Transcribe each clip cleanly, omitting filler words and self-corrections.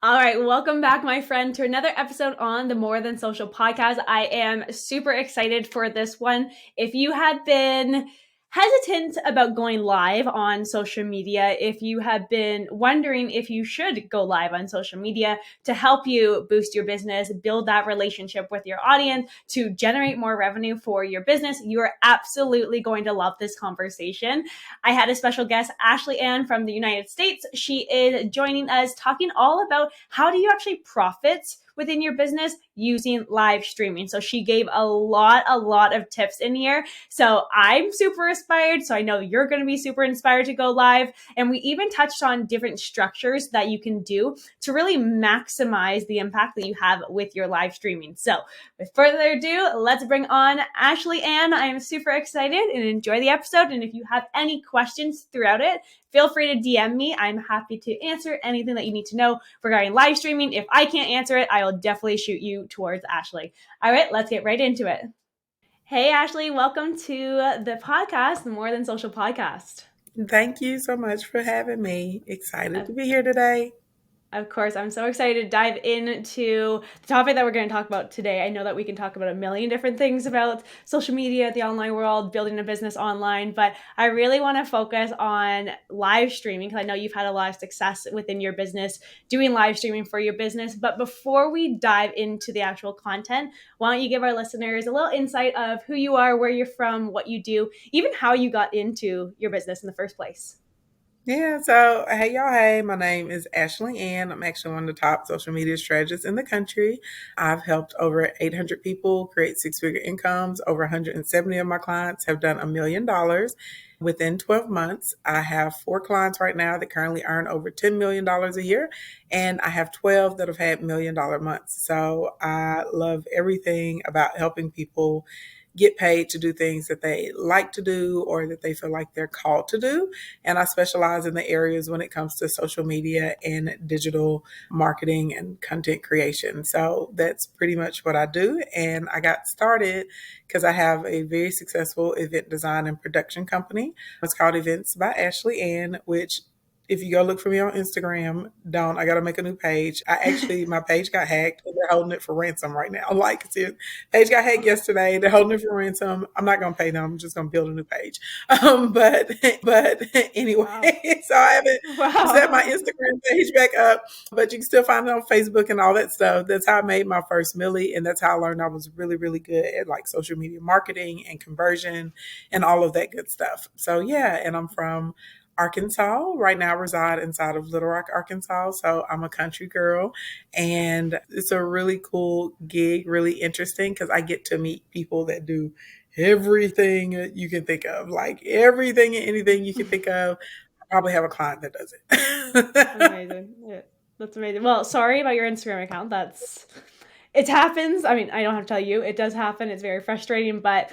All right, welcome back, my friend, to another episode on the More Than Social podcast. I am super excited for this one. If you had been hesitant about going live on social media, if you have been wondering if you should go live on social media to help you boost your business, build that relationship with your audience, to generate more revenue for your business, you are absolutely going to love this conversation. I had a special guest, Ashley Ann from the United States. She is joining us talking all about how do you actually profit within your business using live streaming. So she gave a lot of tips in here. So I'm super inspired. So I know you're going to be super inspired to go live. And we even touched on different structures that you can do to really maximize the impact that you have with your live streaming. So with further ado, let's bring on Ashley Ann. I am super excited and enjoy the episode. And if you have any questions throughout it, feel free to DM me. I'm happy to answer anything that you need to know regarding live streaming. If I can't answer it, I will definitely shoot you towards Ashley. All right, let's get right into it. Hey, Ashley, welcome to the podcast, the More Than Social podcast. Thank you so much for having me. Excited to be here today. Of course, I'm so excited to dive into the topic that we're going to talk about today. I know that we can talk about a million different things about social media, the online world, building a business online, but I really want to focus on live streaming because I know you've had a lot of success within your business doing live streaming for your business. But before we dive into the actual content, why don't you give our listeners a little insight of who you are, where you're from, what you do, even how you got into your business in the first place? Yeah, so hey y'all, hey, my name is Ashley Ann. I'm actually one of the top social media strategists in the country. I've helped over 800 people create six-figure incomes. Over 170 of my clients have done $1 million within 12 months. I have 4 clients right now that currently earn over $10 million a year, and I have 12 that have had $1 million months. So I love everything about helping people get paid to do things that they like to do or that they feel like they're called to do. And I specialize in the areas when it comes to social media and digital marketing and content creation. So that's pretty much what I do. And I got started because I have a very successful event design and production company. It's called Events by Ashley Ann, which if you go look for me on Instagram, I got to make a new page. My page got hacked and they're holding it for ransom right now. Like, page got hacked yesterday. They're holding it for ransom. I'm not going to pay them. I'm just going to build a new page. But anyway, wow. So I haven't set my Instagram page back up, but you can still find it on Facebook and all that stuff. That's how I made my first milli. And that's how I learned I was really, really good at like social media marketing and conversion and all of that good stuff. So yeah, and I'm from Arkansas. Right now I reside inside of Little Rock, Arkansas. So I'm a country girl and it's a really cool gig, really interesting because I get to meet people that do everything you can think of, like everything and anything you can think of. I probably have a client that does it. Amazing. Yeah, that's amazing. Well, sorry about your Instagram account. It happens. I mean, I don't have to tell you, it does happen. It's very frustrating, but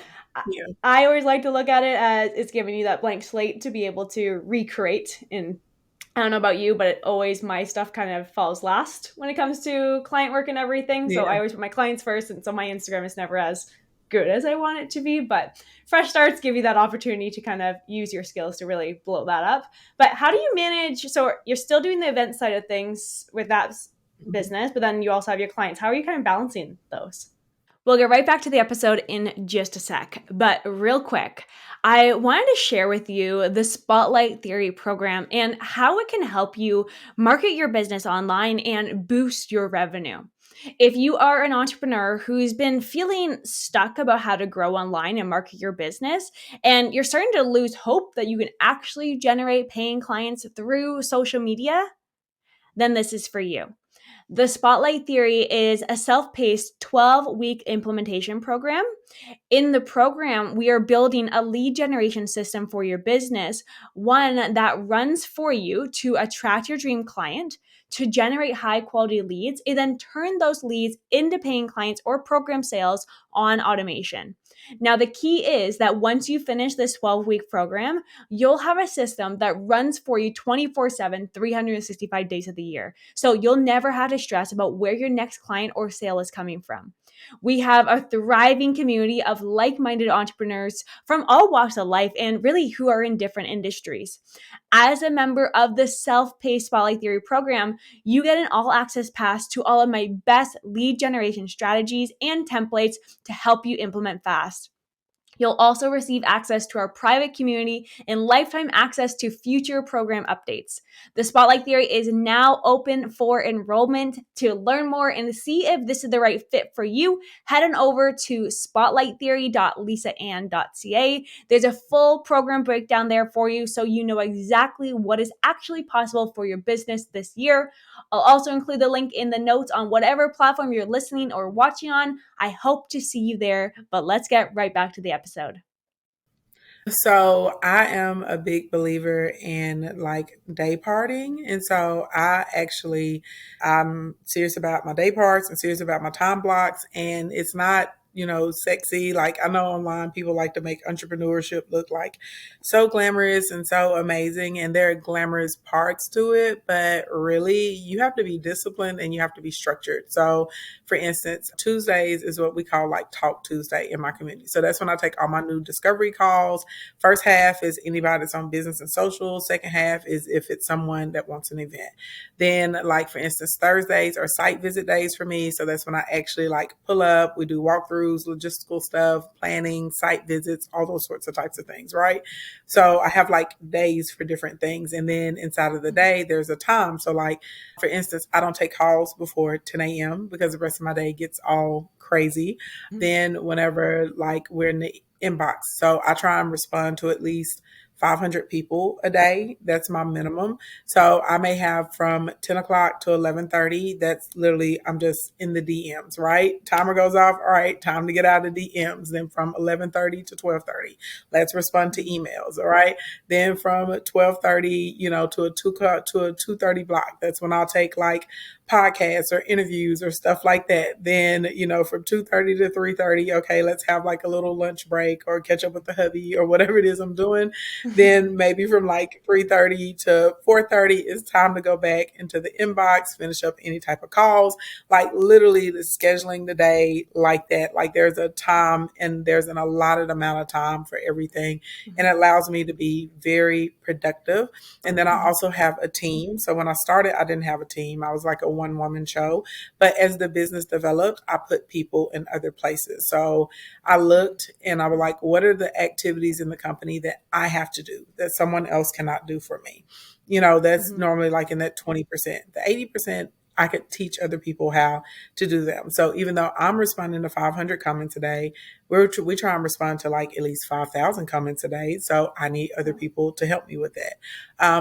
yeah. I always like to look at it as it's giving you that blank slate to be able to recreate. And I don't know about you, but my stuff kind of falls last when it comes to client work and everything. Yeah. So I always put my clients first. And so my Instagram is never as good as I want it to be, but fresh starts give you that opportunity to kind of use your skills to really blow that up. But how do you manage? So you're still doing the event side of things with that business, but then you also have your clients. How are you kind of balancing those? We'll get right back to the episode in just a sec, but real quick, I wanted to share with you the Spotlight Theory program and how it can help you market your business online and boost your revenue. If you are an entrepreneur who's been feeling stuck about how to grow online and market your business, and you're starting to lose hope that you can actually generate paying clients through social media, then this is for you. The Spotlight Theory is a self-paced 12-week implementation program. In the program, we are building a lead generation system for your business, one that runs for you to attract your dream client, to generate high-quality leads, and then turn those leads into paying clients or program sales on automation. Now, the key is that once you finish this 12-week program, you'll have a system that runs for you 24/7, 365 days of the year. So you'll never have to stress about where your next client or sale is coming from. We have a thriving community of like-minded entrepreneurs from all walks of life and really who are in different industries. As a member of the self-paced Spotlight Theory program, you get an all access pass to all of my best lead generation strategies and templates to help you implement fast. You'll also receive access to our private community and lifetime access to future program updates. The Spotlight Theory is now open for enrollment. To learn more and see if this is the right fit for you, head on over to spotlighttheory.lisaann.ca. There's a full program breakdown there for you so you know exactly what is actually possible for your business this year. I'll also include the link in the notes on whatever platform you're listening or watching on. I hope to see you there, but let's get right back to the episode. So I am a big believer in like day partying. And so I'm serious about my day parts and serious about my time blocks. And it's not, sexy. Like I know online people like to make entrepreneurship look like so glamorous and so amazing. And there are glamorous parts to it, but really you have to be disciplined and you have to be structured. So for instance, Tuesdays is what we call like Talk Tuesday in my community. So that's when I take all my new discovery calls. First half is anybody that's on business and social. Second half is if it's someone that wants an event. Then, like for instance, Thursdays are site visit days for me. So that's when I actually like pull up. We do walkthroughs, logistical stuff, planning, site visits, all those sorts of types of things, right? So I have like days for different things. And then inside of the day, there's a time. So like, for instance, I don't take calls before 10 a.m. because the rest of my day gets all crazy. Then whenever like we're in the inbox. So I try and respond to at least 500 people a day. That's my minimum. So I may have from 10 o'clock to 11:30. That's literally, I'm just in the DMs, right? Timer goes off. All right, time to get out of the DMs. Then from 11:30 to 12:30, let's respond to emails. All right. Then from 12:30, to a 2:30 block. That's when I'll take like podcasts or interviews or stuff like that. Then, from 2:30 to 3:30, okay, let's have like a little lunch break or catch up with the hubby or whatever it is I'm doing. Then maybe from like 3:30 to 4:30, it's time to go back into the inbox, finish up any type of calls, like literally the scheduling the day like that. Like there's a time and there's an allotted amount of time for everything. And it allows me to be very productive. And then I also have a team. So when I started, I didn't have a team. I was like a one woman show. But as the business developed, I put people in other places. So I looked and I was like, what are the activities in the company that I have to do that someone else cannot do for me? That's normally like in that 20%. The 80%, I could teach other people how to do them. So even though I'm responding to 500 comments a day, we try and respond to like at least 5,000 comments a day. So I need other people to help me with that.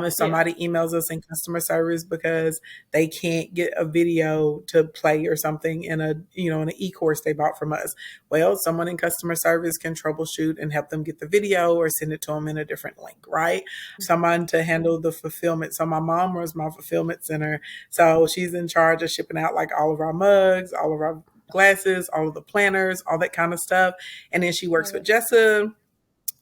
If somebody emails us in customer service because they can't get a video to play or something in an e-course they bought from us, well, someone in customer service can troubleshoot and help them get the video or send it to them in a different link, right? Someone to handle the fulfillment. So my mom runs my fulfillment center. So she's in charge of shipping out like all of our mugs, all of our glasses, all of the planners, all that kind of stuff. And then she works with Jessa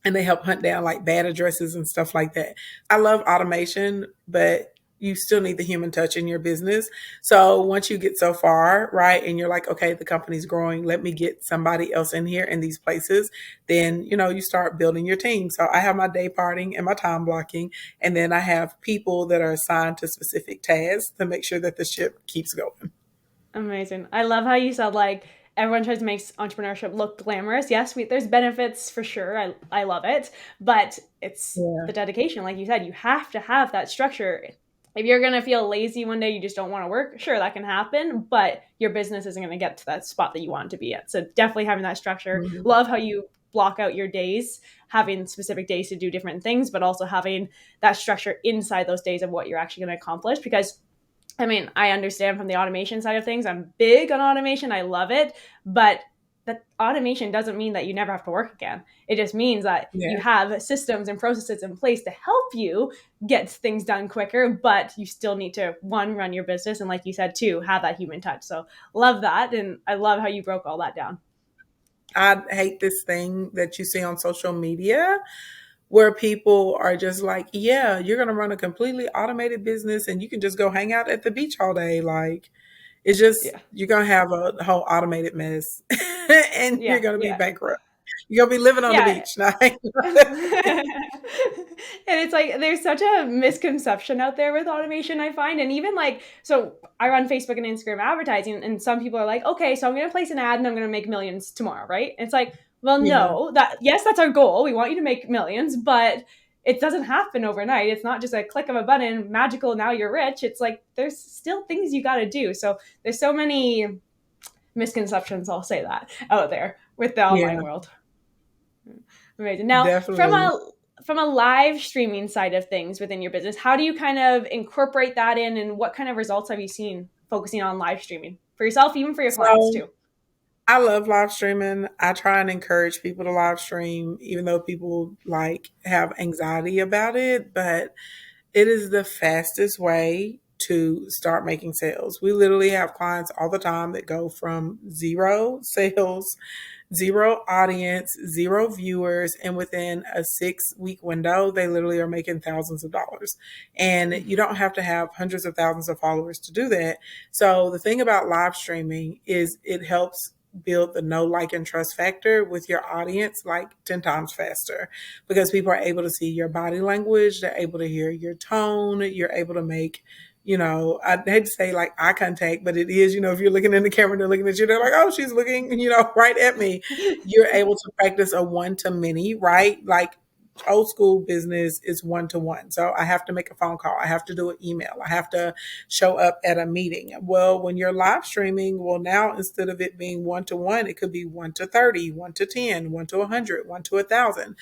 and they help hunt down like bad addresses and stuff like that. I love automation, but you still need the human touch in your business. So once you get so far, right, and you're like, okay, the company's growing, let me get somebody else in here in these places, then, you start building your team. So I have my day parting and my time blocking, and then I have people that are assigned to specific tasks to make sure that the ship keeps going. Amazing. I love how you said like everyone tries to make entrepreneurship look glamorous. Yes, there's benefits for sure. I love it, but it's Yeah. the dedication. Like you said, you have to have that structure. If you're gonna feel lazy one day, you just don't want to work. Sure, that can happen, but your business isn't gonna get to that spot that you want it to be at. So definitely having that structure. Mhm. Love how you block out your days, having specific days to do different things, but also having that structure inside those days of what you're actually going to accomplish. Because I mean, I understand from the automation side of things. I'm big on automation. I love it. But that automation doesn't mean that you never have to work again. It just means that you Yeah. have systems and processes in place to help you get things done quicker, but you still need to, one, run your business. And like you said, two, have that human touch. So love that. And I love how you broke all that down. I hate this thing that you see on social media where people are just like, yeah, you're going to run a completely automated business and you can just go hang out at the beach all day. Like, it's just, Yeah. you're going to have a whole automated mess and you're Yeah. going to be Yeah. bankrupt. You're gonna be living on the Yeah. beach. No. And it's like there's such a misconception out there with automation, I find. And even like, so I run Facebook and Instagram advertising, and some people are like, okay, so I'm going to place an ad and I'm going to make millions tomorrow, right? And it's like, well, Yeah. no, that, yes, that's our goal. We want you to make millions, but it doesn't happen overnight. It's not just a click of a button, magical, now you're rich. It's like there's still things you got to do. So there's so many misconceptions, I'll say that, out there with the online Yeah, world. Amazing. Now, definitely. from a live streaming side of things within your business, how do you kind of incorporate that in, and what kind of results have you seen focusing on live streaming for yourself, even for your clients So too? I love live streaming. I try and encourage people to live stream, even though people like have anxiety about it, but it is the fastest way to start making sales. We literally have clients all the time that go from zero sales, zero audience, zero viewers, and within a 6 week window, they literally are making thousands of dollars. And you don't have to have hundreds of thousands of followers to do that. So the thing about live streaming is it helps build the know, like, and trust factor with your audience like 10 times faster because people are able to see your body language, they're able to hear your tone, you're able to make, I hate to say like eye contact, but it is, if you're looking in the camera, they're looking at you, they're like, oh, she's looking, right at me. You're able to practice a one to many, right? Like old school business is one to one. So I have to make a phone call. I have to do an email. I have to show up at a meeting. Well, when you're live streaming, well, now instead of it being one to one, it could be 1 to 30, 1 to 10, 1 to 100, 1 to 1,000.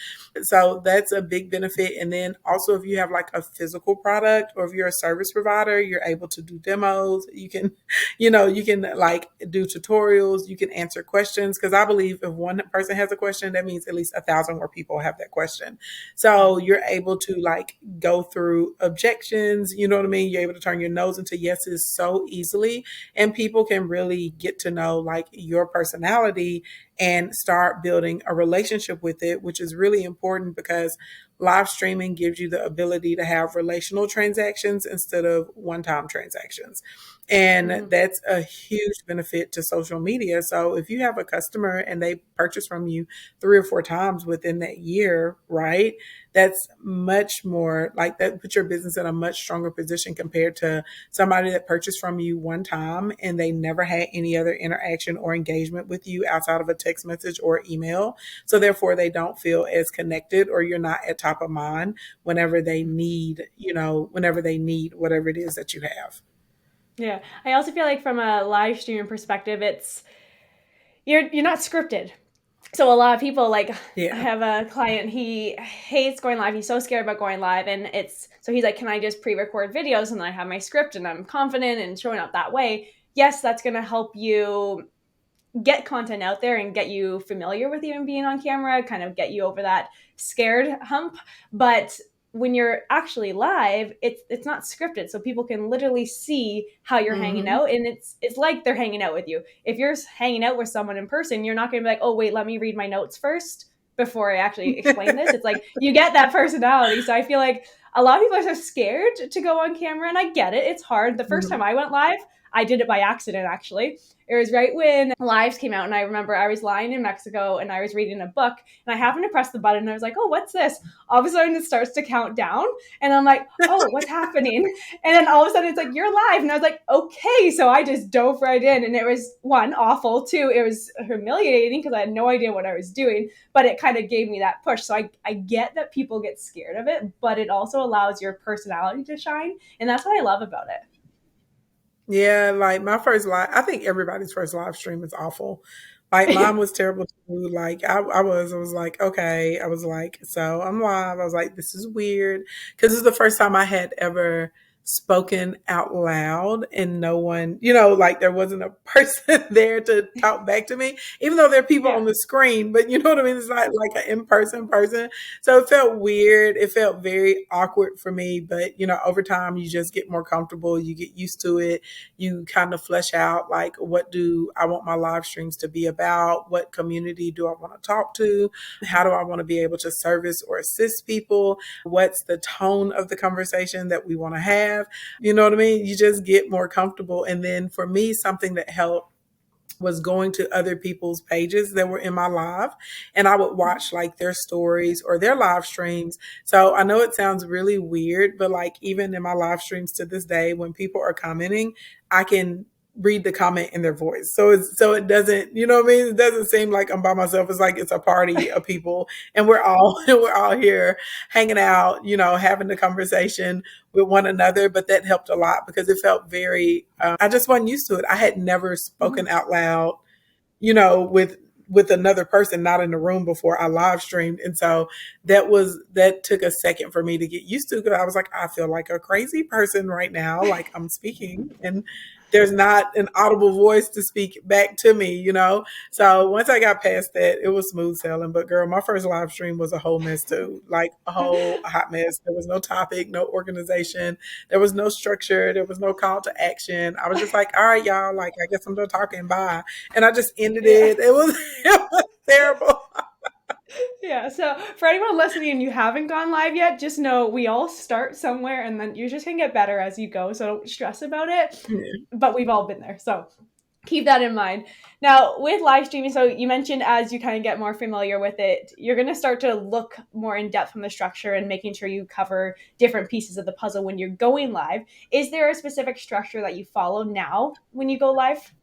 So that's a big benefit. And then also, if you have like a physical product or if you're a service provider, you're able to do demos. You can, you can like do tutorials. You can answer questions because I believe if one person has a question, that means at least 1,000 more people have that question. So you're able to like go through objections. You know what I mean? You're able to turn your no's into yeses so easily, and people can really get to know like your personality and start building a relationship with it, which is really important because live streaming gives you the ability to have relational transactions instead of one-time transactions. And Mm-hmm. that's a huge benefit to social media. So if you have a customer and they purchase from you 3 or 4 times within that year, right? That's much more like that puts your business in a much stronger position compared to somebody that purchased from you one time and they never had any other interaction or engagement with you outside of a text message or email. So therefore they don't feel as connected or you're not at top of mind whenever they need, whenever they need whatever it is that you have. Yeah, I also feel like from a live streaming perspective, it's you're not scripted. So a lot of people like, I Yeah. have a client, he hates going live, he's so scared about going live, and it's so he's like, can I just pre-record videos and I have my script and I'm confident and showing up that way? Yes, that's going to help you get content out there and get you familiar with even being on camera, kind of get you over that scared hump. But when you're actually live, it's not scripted, so people can literally see how you're hanging Mm-hmm. out, and it's like they're hanging out with you. If you're hanging out with someone in person, you're not going to be like, oh wait, let me read my notes first before I actually explain this. It's like you get that personality. So I feel like a lot of people are so scared to go on camera, and I get it. It's hard. The first time I went live, I did it by accident actually. It was right when Lives came out, and I remember I was lying in Mexico and I was reading a book, and I happened to press the button, and I was like, oh, what's this? All of a sudden, it starts to count down, and I'm like, oh, what's happening? And then all of a sudden, it's like, you're live. And I was like, okay. So I just dove right in, and it was, one, awful. Two, it was humiliating because I had no idea what I was doing, but it kind of gave me that push. So I get that people get scared of it, but it also allows your personality to shine. And that's what I love about it. Yeah, like my first live, I think everybody's first live stream is awful. Like Yeah. mine was terrible too. Like I was like, okay. I was like, so I'm live. I was like, this is weird. Cause this is the first time I had ever spoken out loud and no one, like there wasn't a person there to talk back to me, even though there are people Yeah. on the screen, but you know what I mean? It's not like an in-person person. So it felt weird. It felt very awkward for me, but over time you just get more comfortable. You get used to it. You kind of flesh out like, what do I want my live streams to be about? What community do I want to talk to? How do I want to be able to service or assist people? What's the tone of the conversation that we want to have? You know what I mean? You just get more comfortable. And then for me, something that helped was going to other people's pages that were in my live, and I would watch like their stories or their live streams. So I know it sounds really weird, but like even in my live streams to this day, when people are commenting, I can read the comment in their voice. So it doesn't, you know what I mean? It doesn't seem like I'm by myself. It's like it's a party of people, and we're all we're all here hanging out, having the conversation with one another. But that helped a lot because it felt very I just wasn't used to it. I had never spoken Mhm. out loud, with another person not in the room before I live streamed. And so that took a second for me to get used to, because I was like, I feel like a crazy person right now. Like I'm speaking and there's not an audible voice to speak back to me. So once I got past that, it was smooth sailing. But girl, my first live stream was a whole mess too. Like a whole hot mess. There was no topic, no organization. There was no structure. There was no call to action. I was just like, all right, y'all, like I guess I'm done talking. Bye. And I just ended Yeah. it. It was it was terrible. Yeah, so for anyone listening and you haven't gone live yet, just know we all start somewhere and then you're just gonna get better as you go. So don't stress about it. Yeah. But we've all been there. So keep that in mind. Now, with live streaming, so you mentioned as you kind of get more familiar with it, you're going to start to look more in depth from the structure and making sure you cover different pieces of the puzzle when you're going live. Is there a specific structure that you follow now when you go live?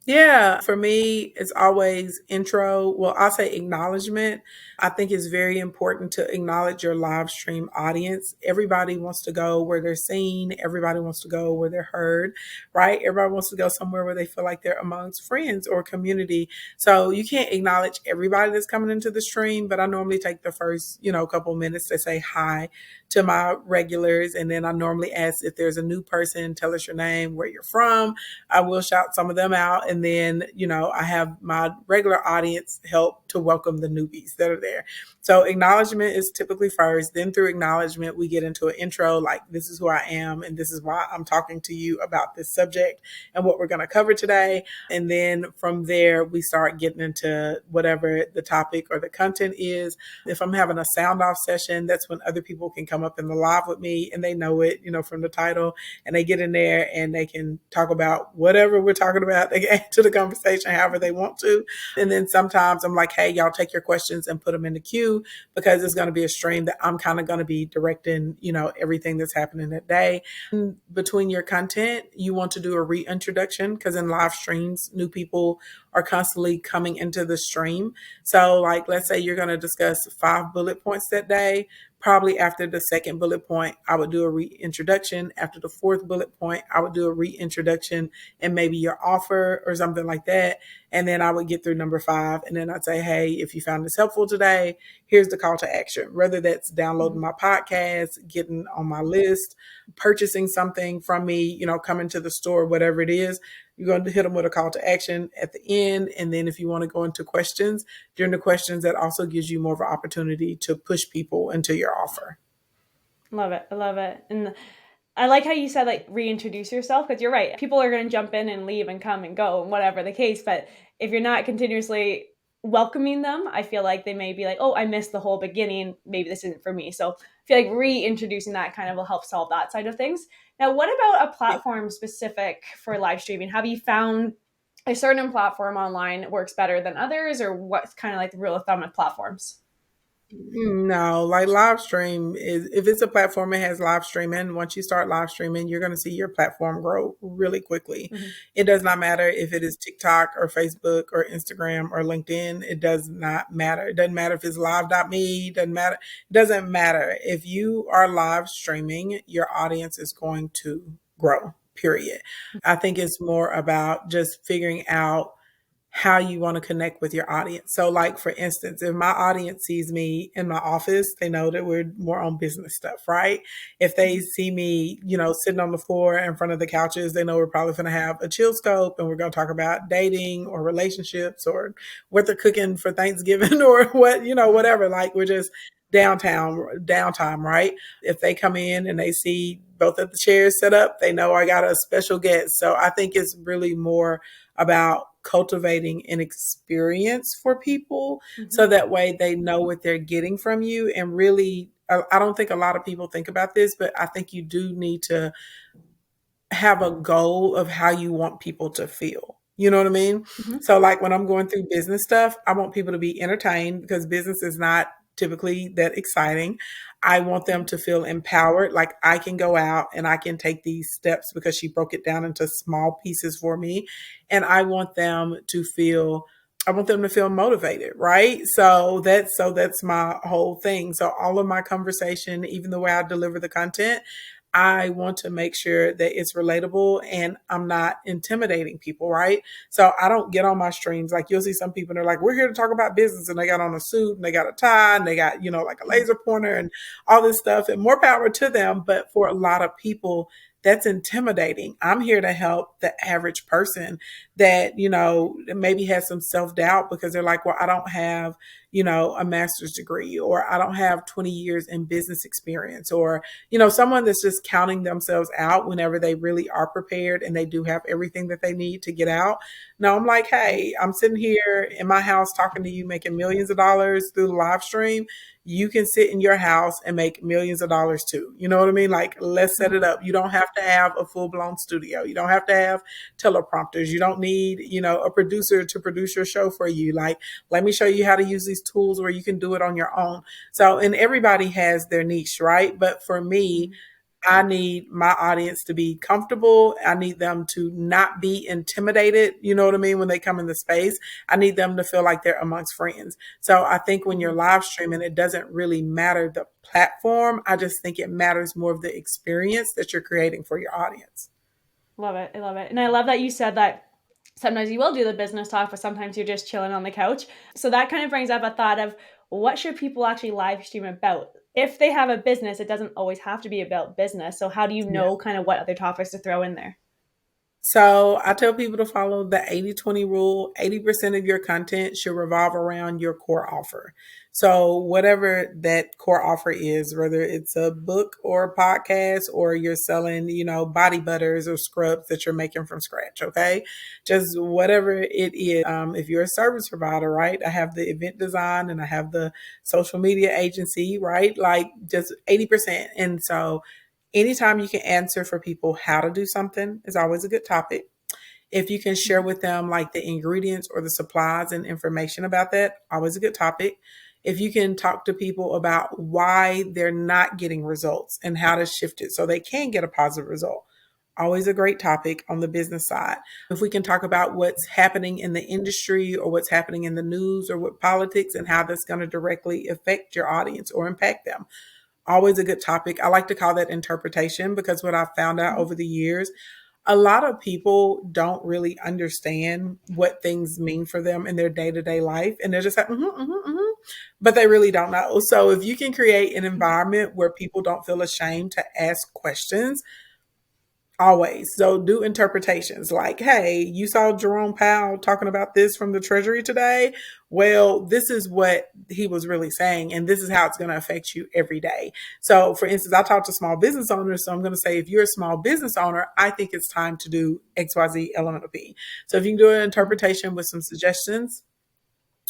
Yeah, for me, it's always intro. Well, I'll say acknowledgement. I think it's very important to acknowledge your live stream audience. Everybody wants to go where they're seen. Everybody wants to go where they're heard, right? Everybody wants to go somewhere where they feel like they're amongst friends or community. So you can't acknowledge everybody that's coming into the stream, but I normally take the first, couple minutes to say hi to my regulars. And then I normally ask if there's a new person, tell us your name, where you're from. I will shout some of them out. And then, I have my regular audience help to welcome the newbies that are there. So acknowledgement is typically first. Then through acknowledgement, we get into an intro, like this is who I am and this is why I'm talking to you about this subject and what we're going to cover today. And then from there, we start getting into whatever the topic or the content is. If I'm having a sound off session, that's when other people can come up in the live with me and they know it, from the title, and they get in there and they can talk about whatever we're talking about. They get into the conversation however they want to. And then sometimes I'm like, hey, y'all take your questions and put them in the queue, because it's going to be a stream that I'm kind of going to be directing, everything that's happening that day. And between your content, you want to do a reintroduction, because in live streams, new people are constantly coming into the stream. So like, let's say you're going to discuss 5 bullet points that day. Probably after the second bullet point, I would do a reintroduction. After the fourth bullet point, I would do a reintroduction and maybe your offer or something like that. And then I would get through number 5. And then I'd say, hey, if you found this helpful today, here's the call to action. Whether that's downloading my podcast, getting on my list, purchasing something from me, coming to the store, whatever it is, you're going to hit them with a call to action at the end. And then if you want to go into questions, during the questions, that also gives you more of an opportunity to push people into your offer. Love it. I love it. And I like how you said like reintroduce yourself, because you're right. People are going to jump in and leave and come and go, whatever the case. But if you're not continuously welcoming them, I feel like they may be like, oh, I missed the whole beginning. Maybe this isn't for me. So I feel like reintroducing that kind of will help solve that side of things. Now, what about a Yeah. platform specific for live streaming? Have you found a certain platform online works better than others, or what's kind of like the rule of thumb with platforms? No, like live stream is, if it's a platform that has live streaming, once you start live streaming, you're going to see your platform grow really quickly. Mm-hmm. It does not matter if it is TikTok or Facebook or Instagram or LinkedIn. It does not matter. It doesn't matter if it's live.me. It doesn't matter. It doesn't matter. If you are live streaming, your audience is going to grow, period. I think it's more about just figuring out how you want to connect with your audience. So like for instance, if my audience sees me in my office, they know that we're more on business stuff, right? If they see me, sitting on the floor in front of the couches, they know we're probably going to have a chill scope and we're going to talk about dating or relationships or what they're cooking for Thanksgiving or what, whatever. Like we're just downtime, right? If they come in and they see both of the chairs set up, they know I got a special guest. So I think it's really more about cultivating an experience for people, Mm-hmm. so that way they know what they're getting from you. And really, I don't think a lot of people think about this, but I think you do need to have a goal of how you want people to feel. You know what I mean? Mhm. So like when I'm going through business stuff, I want people to be entertained because business is not typically that exciting. I want them to feel empowered. Like I can go out and I can take these steps because she broke it down into small pieces for me. And I want them to feel motivated, right? So that's my whole thing. So all of my conversation, even the way I deliver the content, I want to make sure that it's relatable and I'm not intimidating people, right? So I don't get on my streams. Like you'll see some people and they're like, we're here to talk about business. And they got on a suit and they got a tie and they got, like a laser pointer and all this stuff, and more power to them. But for a lot of people, that's intimidating. I'm here to help the average person that, maybe has some self doubt because they're like, well, I don't have, a master's degree, or I don't have 20 years in business experience, or, someone that's just counting themselves out whenever they really are prepared and they do have everything that they need to get out. No, I'm like, hey, I'm sitting here in my house talking to you, making millions of dollars through the live stream. You can sit in your house and make millions of dollars too. You know what I mean? Like, let's set it up. You don't have to have a full blown studio. You don't have to have teleprompters. You don't need, a producer to produce your show for you. Like, let me show you how to use these tools where you can do it on your own. So, and everybody has their niche, right? But for me, I need my audience to be comfortable. I need them to not be intimidated. You know what I mean? When they come in the space, I need them to feel like they're amongst friends. So I think when you're live streaming, it doesn't really matter the platform. I just think it matters more of the experience that you're creating for your audience. Love it. I love it. And I love that you said that sometimes you will do the business talk, but sometimes you're just chilling on the couch. So that kind of brings up a thought of what should people actually live stream about? If they have a business, it doesn't always have to be about business. So how do you Yeah. know kind of what other topics to throw in there? So I tell people to follow the 80-20 rule. 80% of your content should revolve around your core offer. So whatever that core offer is, whether it's a book or a podcast, or you're selling, body butters or scrubs that you're making from scratch. Okay. Just whatever it is. If you're a service provider, right? I have the event design and I have the social media agency, right? Like just 80%. And so anytime you can answer for people how to do something is always a good topic. If you can share with them like the ingredients or the supplies and information about that, always a good topic. If you can talk to people about why they're not getting results and how to shift it so they can get a positive result, always a great topic on the business side. If we can talk about what's happening in the industry or what's happening in the news or with politics and how that's going to directly affect your audience or impact them, always a good topic. I like to call that interpretation because what I've found out over the years, a lot of people don't really understand what things mean for them in their day-to-day life. And they're just like, but they really don't know. So if you can create an environment where people don't feel ashamed to ask questions, always. So do interpretations like, hey, you saw Jerome Powell talking about this from the Treasury today. Well, this is what he was really saying, and this is how it's going to affect you every day. So, for instance, I talk to small business owners. So I'm going to say, if you're a small business owner, I think it's time to do XYZ element of P. So if you can do an interpretation with some suggestions,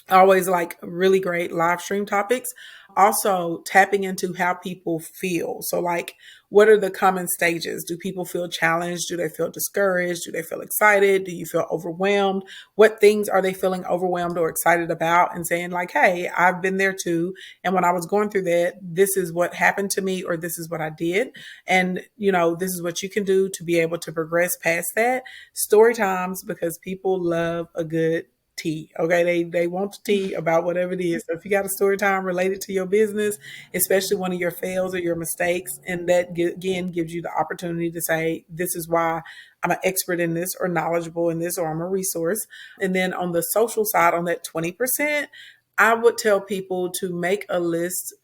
always like really great live stream topics. Also, tapping into how people feel. So, like, what are the common stages? Do people feel challenged? Do they feel discouraged? Do they feel excited? Do you feel overwhelmed? What things are they feeling overwhelmed or excited about? And saying, like, hey, I've been there too. And when I was going through that, this is what happened to me, or this is what I did. And, this is what you can do to be able to progress past that. Story times, because people love a good tea. Okay. They want the tea about whatever it is. So if you got a story time related to your business, especially one of your fails or your mistakes, and that again gives you the opportunity to say, this is why I'm an expert in this, or knowledgeable in this, or I'm a resource. And then on the social side, on that 20%, I would tell people to make a list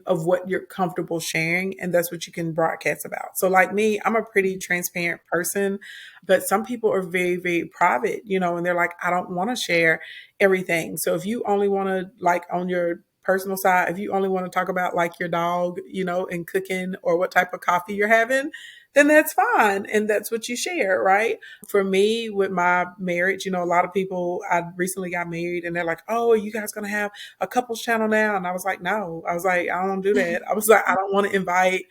of what you're comfortable sharing, and that's what you can broadcast about. So like me, I'm a pretty transparent person, but some people are very, very private, and they're like, I don't want to share everything. So if you only want to, like, on your personal side, if you only want to talk about like your dog, and cooking, or what type of coffee you're having, then that's fine. And that's what you share, right? For me, with my marriage, a lot of people, I recently got married and they're like, oh, are you guys going to have a couples channel now? And I was like, no. I was like, I don't do that. I was like, I don't want to invite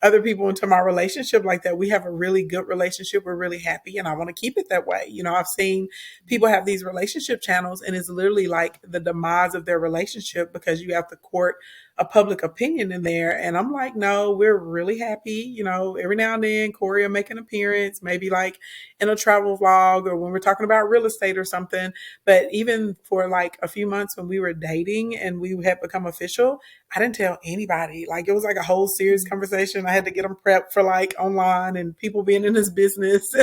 other people into my relationship like that. We have a really good relationship. We're really happy, and I want to keep it that way. I've seen people have these relationship channels, and it's literally like the demise of their relationship because you have to court a public opinion in there. And I'm like, no, we're really happy. Every now and then Corey will make an appearance, maybe like in a travel vlog or when we're talking about real estate or something. But even for like a few months when we were dating and we had become official, I didn't tell anybody. Like, it was like a whole serious conversation. I had to get them prepped for like online and people being in this business.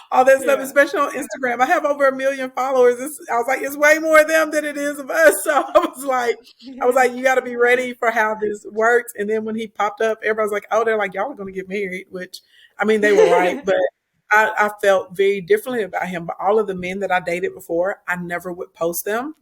All that stuff, Yeah. especially on Instagram. I have over 1 million followers. I was like, it's way more of them than it is of us. So I was like, you got to be ready for how this works. And then when he popped up, everybody's like, oh, they're like, y'all are going to get married, which, I mean, they were right. But I felt very differently about him. But all of the men that I dated before, I never would post them,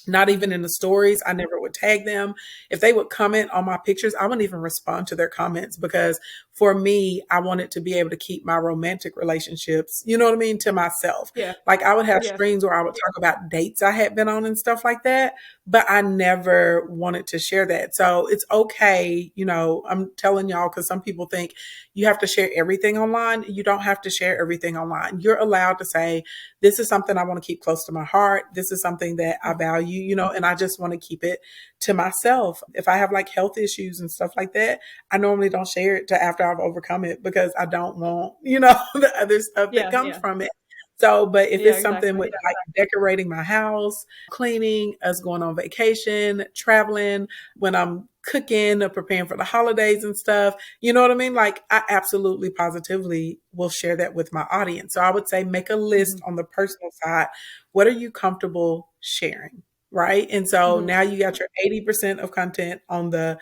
not even in the stories. I never would tag them. If they would comment on my pictures, I wouldn't even respond to their comments because for me, I wanted to be able to keep my romantic relationships, you know what I mean, to myself. Yeah. Like, I would have Yeah. streams where I would talk about dates I had been on and stuff like that, but I never wanted to share that. So it's okay. I'm telling y'all, because some people think you have to share everything online. You don't have to share everything online. You're allowed to say, this is something I want to keep close to my heart. This is something that I value, and I just want to keep it to myself. If I have like health issues and stuff like that, I normally don't share it to after I've overcome it because I don't want, the other stuff that Yeah. comes Yeah. from it. So, but if Yeah, it's something exactly. with like decorating my house, cleaning, us going on vacation, traveling, when I'm cooking or preparing for the holidays and stuff, you know what I mean? Like, I absolutely positively will share that with my audience. So I would say make a list Mhm. on the personal side. What are you comfortable sharing? Right. And so Mhm. now you got your 80% of content on the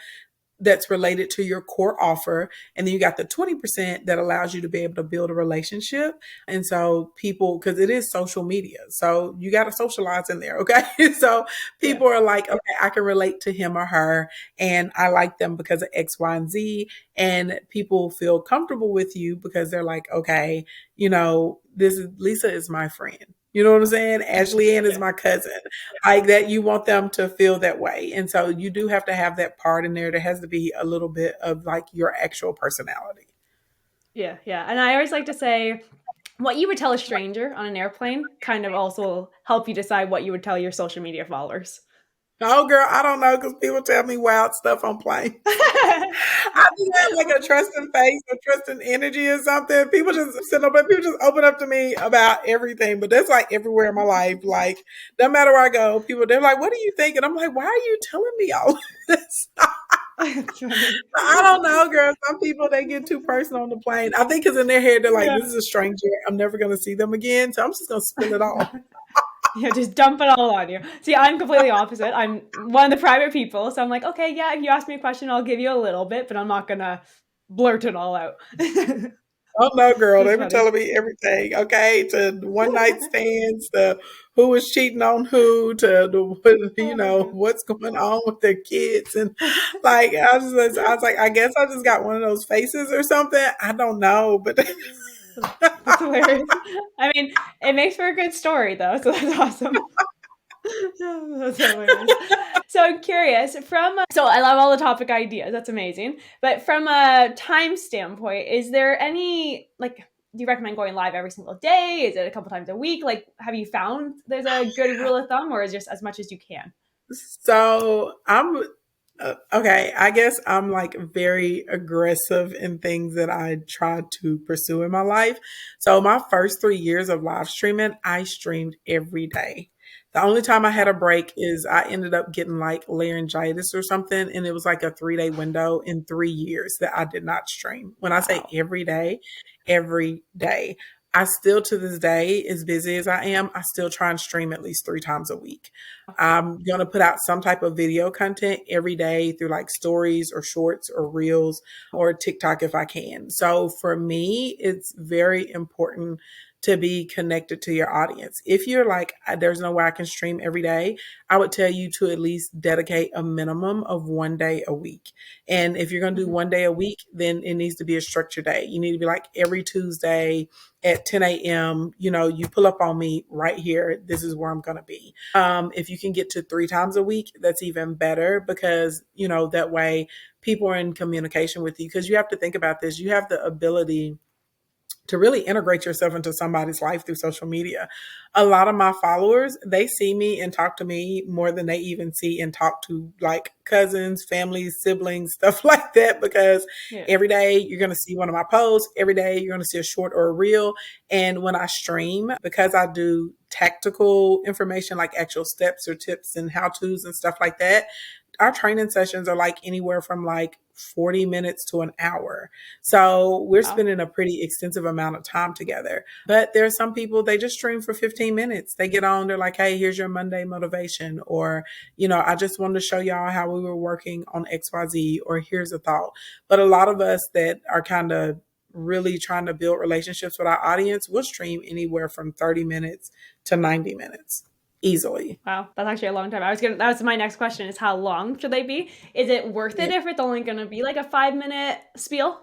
that's related to your core offer. And then you got the 20% that allows you to be able to build a relationship. And so people, because it is social media, so you got to socialize in there. Okay. So Yeah. people are like, okay, I can relate to him or her, and I like them because of X, Y, and Z. And people feel comfortable with you because they're like, okay, this is Lisa is my friend. You know what I'm saying? Ashley Ann is Yeah. my cousin. Like that, you want them to feel that way. And so you do have to have that part in there. There has to be a little bit of like your actual personality. Yeah. Yeah. And I always like to say, what you would tell a stranger on an airplane kind of also help you decide what you would tell your social media followers. Oh, girl, I don't know because people tell me wild stuff on planes. I just have like a trusting face or trusting energy or something. People just sit up and people just open up to me about everything. But that's like everywhere in my life. Like, no matter where I go, people, they're like, what do you think? And I'm like, why are you telling me all this? It's funny. I don't know, girl. Some people, they get too personal on the plane. I think because in their head, they're like, Yeah. this is a stranger. I'm never going to see them again. So I'm just going to spill it all. Yeah, just dump it all on you. See, I'm completely opposite. I'm one of the private people, so I'm like, okay, yeah, if you ask me a question, I'll give you a little bit, but I'm not gonna blurt it all out. Oh no, girl, That's they be funny. telling me everything. Okay, to one night stands, to who was cheating on who, to the Oh my god. what's going on with their kids, and like I was like, I guess I just got one of those faces or something. I don't know, but That's hilarious. I mean, it makes for a good story though, so that's awesome. That's hilarious. So I'm curious so I love all the topic ideas. That's amazing. But from a time standpoint, is there any like do you recommend going live every single day? Is it a couple times a week? Like have you found there's a good rule of thumb or is it just as much as you can? so I'm okay. I guess I'm like very aggressive in things that I try to pursue in my life. So my first 3 years of live streaming, I streamed every day. The only time I had Wow. a break is I ended up getting like laryngitis or something, and it was like a 3 day window in 3 years that I did not stream. When I say Wow. every day. I still to this day, as busy as I am, I still try and stream at least 3 times a week. I'm going to put out some type of video content every day through like stories or shorts or reels or TikTok if I can. So for me, it's very important to be connected to your audience. If you're like, there's no way I can stream every day, I would tell you to at least dedicate a minimum of 1 day a week. And if you're going to do Mhm. 1 day a week, then it needs to be a structured day. You need to be like every Tuesday at 10 a.m., you pull up on me right here. This is where I'm going to be. If you can get to 3 times a week, that's even better because, that way people are in communication with you, because you have to think about this. You have the ability to really integrate yourself into somebody's life through social media. A lot of my followers, they see me and talk to me more than they even see and talk to like cousins, families, siblings, stuff like that, because Yeah. every day you're going to see one of my posts. Every day you're going to see a short or a reel. And when I stream, because I do tactical information like actual steps or tips and how to's and stuff like that, our training sessions are like anywhere from like 40 minutes to an hour. So we're Wow. spending a pretty extensive amount of time together. But there are some people, they just stream for 15 minutes. They get on, they're like, hey, here's your Monday motivation. Or, I just wanted to show y'all how we were working on XYZ, or here's a thought. But a lot of us that are kind of really trying to build relationships with our audience will stream anywhere from 30 minutes to 90 minutes easily. Wow, that's actually a long time. That was my next question, is how long should they be? Is it worth it Yeah. if it's only going to be like a 5-minute spiel?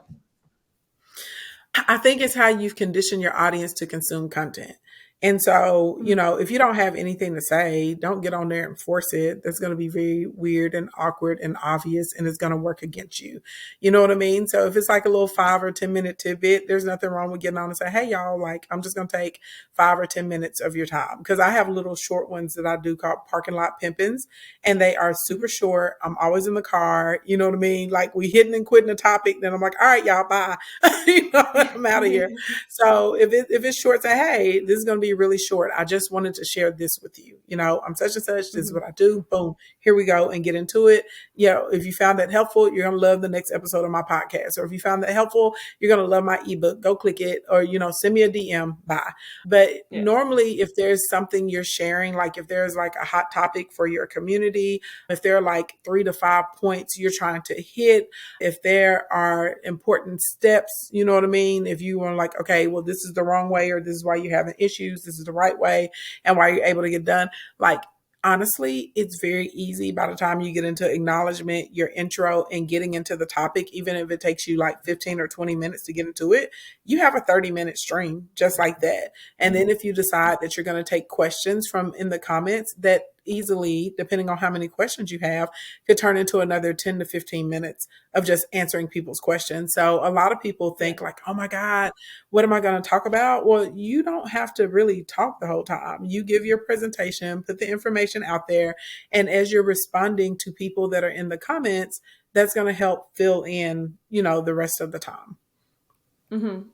I think it's how you've conditioned your audience to consume content. And so, if you don't have anything to say, don't get on there and force it. That's going to be very weird and awkward and obvious, and it's going to work against you. You know what I mean? So if it's like a little 5 or 10 minute tidbit, there's nothing wrong with getting on and say, hey, y'all, like, I'm just going to take 5 or 10 minutes of your time. Because I have little short ones that I do called parking lot pimpins, and they are super short. I'm always in the car. You know what I mean? Like, we hitting and quitting a topic. Then I'm like, all right, y'all, bye. I'm out of here. So if it's short, say, hey, this is going to be really short. I just wanted to share this with you. I'm such and such. This is what I do. Boom. Here we go, and get into it. If you found that helpful, you're going to love the next episode of my podcast. Or if you found that helpful, you're going to love my ebook. Go click it, or, send me a DM. Bye. But Yeah. normally, if there's something you're sharing, like if there's like a hot topic for your community, if there are like 3 to 5 points you're trying to hit, if there are important steps, you know what I mean? If you are like, okay, well, this is the wrong way, or this is why you're having issues, this is the right way, and why you're able to get done. Like, honestly, it's very easy by the time you get into acknowledgement, your intro, and getting into the topic. Even if it takes you like 15 or 20 minutes to get into it, you have a 30-minute stream just like that. And then if you decide that you're going to take questions from in the comments, that easily, depending on how many questions you have, could turn into another 10 to 15 minutes of just answering people's questions. So a lot of people think like, oh my God, what am I going to talk about? Well, you don't have to really talk the whole time. You give your presentation, put the information out there, and as you're responding to people that are in the comments, that's going to help fill in, the rest of the time.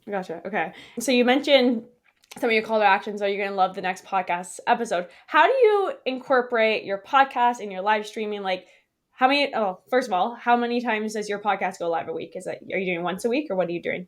Gotcha. Okay. So you mentioned some of your call to actions, are you're going to love the next podcast episode. How do you incorporate your podcast and your live streaming? Like, first of all, how many times does your podcast go live a week? Are you doing once a week, or what are you doing?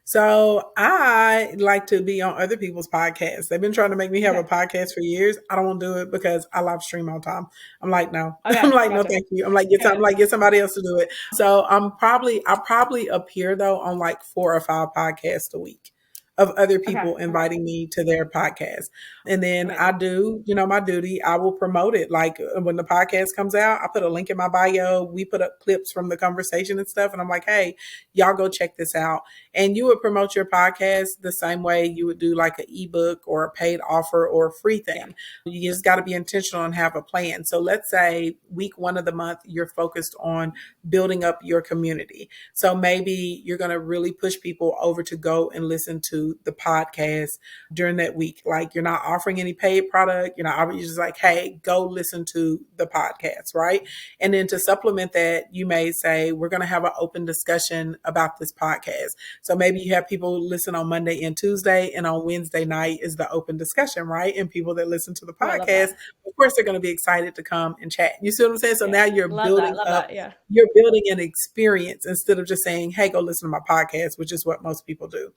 So I like to be on other people's podcasts. They've been trying to make me have a podcast for years. I don't want to do it because I live stream all the time. I'm like, no. Okay, I'm like, gotcha. no, thank you. I'm like, get somebody else to do it. So I probably appear though on like 4 or 5 podcasts a week of other people inviting me to their podcast. And then I do, my duty. I will promote it. Like when the podcast comes out, I put a link in my bio. We put up clips from the conversation and stuff. And I'm like, hey, y'all go check this out. And you would promote your podcast the same way you would do like an ebook or a paid offer or a free thing. You just got to be intentional and have a plan. So let's say week 1 of the month, you're focused on building up your community. So maybe you're going to really push people over to go and listen to the podcast during that week. Like, you're not offering any paid product. You're just like, hey, go listen to the podcast, right? And then to supplement that, you may say, we're going to have an open discussion about this podcast. So maybe you have people listen on Monday and Tuesday, and on Wednesday night is the open discussion, right? And people that listen to the podcast, of course, they're going to be excited to come and chat. You see what I'm saying? So now you're building up, you're building an experience instead of just saying, hey, go listen to my podcast, which is what most people do.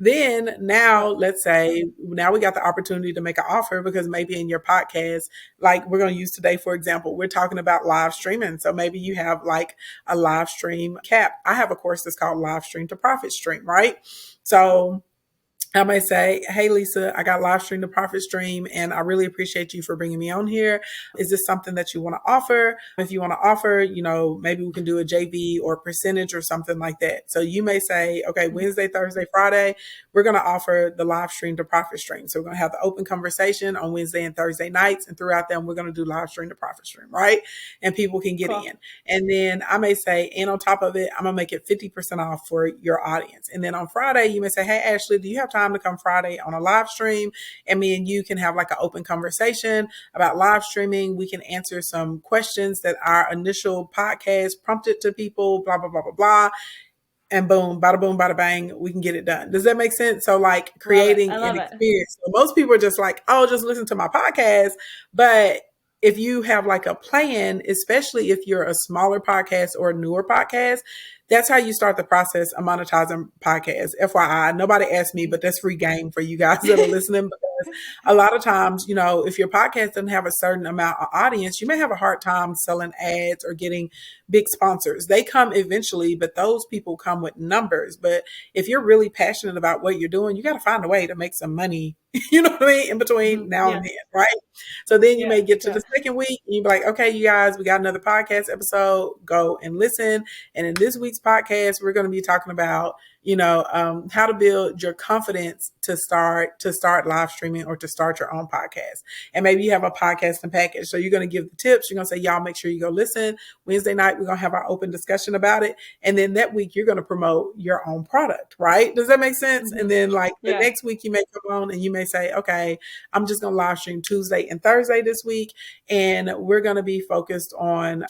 Then now, let's say, now we got the opportunity to make an offer, because maybe in your podcast, like we're going to use today, for example, we're talking about live streaming. So maybe you have like a live stream cap. I have a course that's called Live Stream to Profit Stream, right? So I may say, hey, Lisa, I got Livestream the Profit Stream, and I really appreciate you for bringing me on here. Is this something that you want to offer? If you want to offer, maybe we can do a JV or percentage or something like that. So you may say, okay, Mhm. Wednesday, Thursday, Friday, we're going to offer the Livestream to Profit Stream. So we're going to have the open conversation on Wednesday and Thursday nights, and throughout them, we're going to do Livestream to Profit Stream, right? And people can get Cool. in. And then I may say, and on top of it, I'm going to make it 50% off for your audience. And then on Friday, you may say, hey, Ashley, do you have time to come Friday on a live stream? And me and you can have like an open conversation about live streaming. We can answer some questions that our initial podcast prompted to people, blah, blah, blah, blah, blah. And boom, bada boom, bada bang, we can get it done. Does that make sense? So like Love it. creating I an love it. experience. So most people are just like, oh, just listen to my podcast. But if you have like a plan, especially if you're a smaller podcast or a newer podcast, that's how you start the process of monetizing podcasts. FYI, nobody asked me, but that's free game for you guys that are listening, because a lot of times, if your podcast doesn't have a certain amount of audience, you may have a hard time selling ads or getting big sponsors. They come eventually, but those people come with numbers. But if you're really passionate about what you're doing, you got to find a way to make some money, you know what I mean, in between now and Yeah. then, right? So then you Yeah. may get to Yeah. the second week and you be like, okay, you guys, we got another podcast episode. Go and listen. And in this week's podcast, we're going to be talking about, how to build your confidence to start live streaming or to start your own podcast. And maybe you have a podcast and package. So you're going to give the tips. You're going to say, y'all make sure you go listen. Wednesday night, we're going to have our open discussion about it. And then that week, you're going to promote your own product, right? Does that make sense? And then like the Yeah. next week, you may come on and you may say, okay, I'm just going to live stream Tuesday and Thursday this week. And we're going to be focused on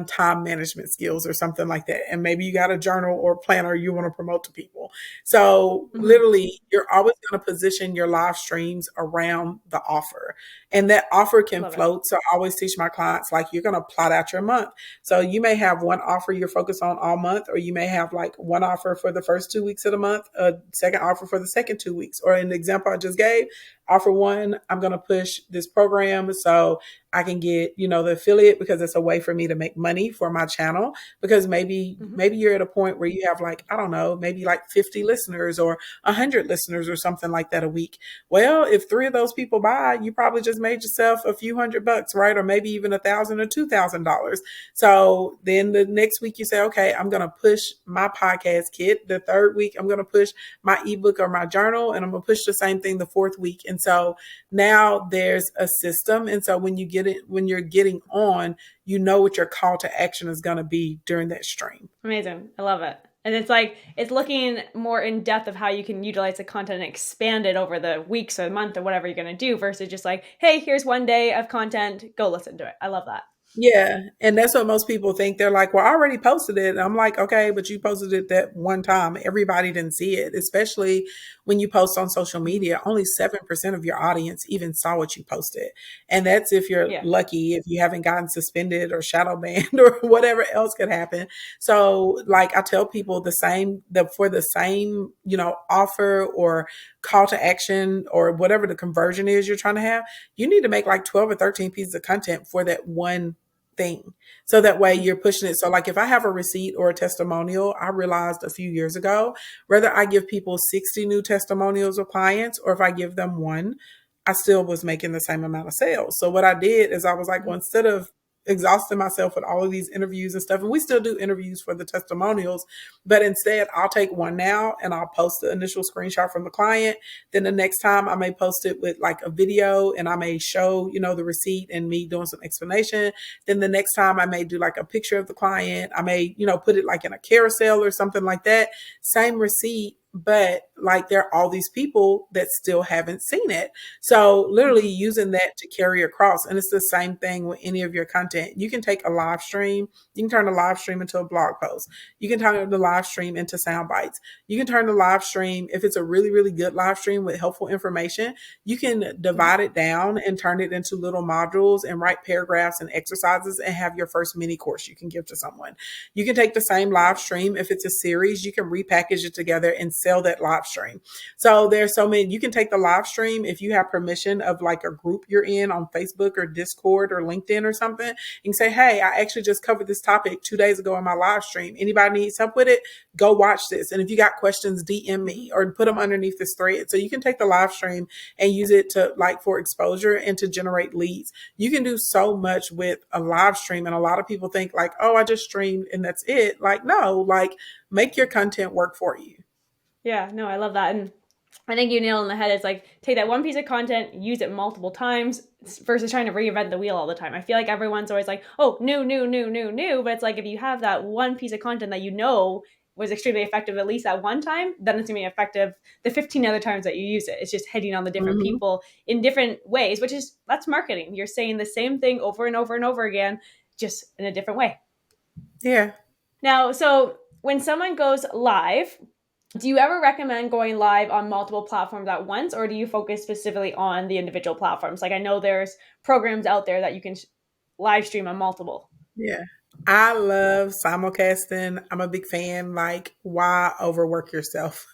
time management skills or something like that. And maybe you got a journal or planner you want to promote to people. So literally, you're always going to position your live streams around the offer. And that offer can Love it. float. So I always teach my clients, like, you're going to plot out your month. So you may have one offer you're focused on all month, or you may have like one offer for the first 2 weeks of the month, a second offer for the second 2 weeks. Or in the example I just gave, offer one, I'm going to push this program so I can get, the affiliate, because it's a way for me to make money for my channel. Because maybe you're at a point where you have like, I don't know, maybe like 50 listeners or 100 listeners or something like that a week. Well, if 3 of those people buy, you probably just made yourself a few $100, right? Or maybe even $1,000 or $2,000. So then the next week you say, okay, I'm going to push my podcast kit. The third week, I'm going to push my ebook or my journal, and I'm going to push the same thing the fourth week. And so now there's a system. And so when you're getting on, you know what your call to action is going to be during that stream. Amazing. I love it. And it's looking more in depth of how you can utilize the content and expand it over the weeks or the month or whatever you're going to do, versus just like, hey, here's one day of content, go listen to it. I love that. Yeah. And that's what most people think. They're like, well, I already posted it. And I'm like, okay, but you posted it that one time. Everybody didn't see it, especially when you post on social media. Only 7% of your audience even saw what you posted. And that's if you're lucky, if you haven't gotten suspended or shadow banned or whatever else could happen. So like I tell people for the same, offer or call to action or whatever the conversion is you're trying to have, you need to make like 12 or 13 pieces of content for that one thing. So that way you're pushing it. So like if I have a receipt or a testimonial, I realized a few years ago, whether I give people 60 new testimonials of clients or if I give them one, I still was making the same amount of sales. So what I did is I was like, well, instead of exhausting myself with all of these interviews and stuff, and we still do interviews for the testimonials, but instead I'll take one now and I'll post the initial screenshot from the client. Then the next time I may post it with like a video and I may show, the receipt and me doing some explanation. Then the next time I may do like a picture of the client. I may, put it like in a carousel or something like that. Same receipt, but like there are all these people that still haven't seen it. So literally using that to carry across. And it's the same thing with any of your content. You can take a live stream, you can turn a live stream into a blog post. You can turn the live stream into sound bites. You can turn the live stream, if it's a really, really good live stream with helpful information, you can divide it down and turn it into little modules and write paragraphs and exercises and have your first mini course you can give to someone. You can take the same live stream. If it's a series, you can repackage it together and sell that live stream. So there's so many, you can take the live stream if you have permission of like a group you're in on Facebook or Discord or LinkedIn or something. You can say, hey, I actually just covered this topic 2 days ago in my live stream. Anybody needs help with it? Go watch this. And if you got questions, DM me or put them underneath this thread. So you can take the live stream and use it to like for exposure and to generate leads. You can do so much with a live stream. And a lot of people think like, oh, I just streamed and that's it. Like, no, like make your content work for you. Yeah, no, I love that. And I think you nailed on the head. It's like take that one piece of content, use it multiple times versus trying to reinvent the wheel all the time. I feel like everyone's always like, oh, new, new, new, new, new. But it's like if you have that one piece of content that you know was extremely effective at least that one time, then it's gonna be effective the 15 other times that you use it. It's just hitting on the different Mm-hmm. people in different ways, which is that's marketing. You're saying the same thing over and over and over again, just in a different way. Yeah. Now, so when someone goes live, do you ever recommend going live on multiple platforms at once, or do you focus specifically on the individual platforms? Like I know there's programs out there that you can live stream on multiple. Yeah. I love simulcasting. I'm a big fan. Like, why overwork yourself?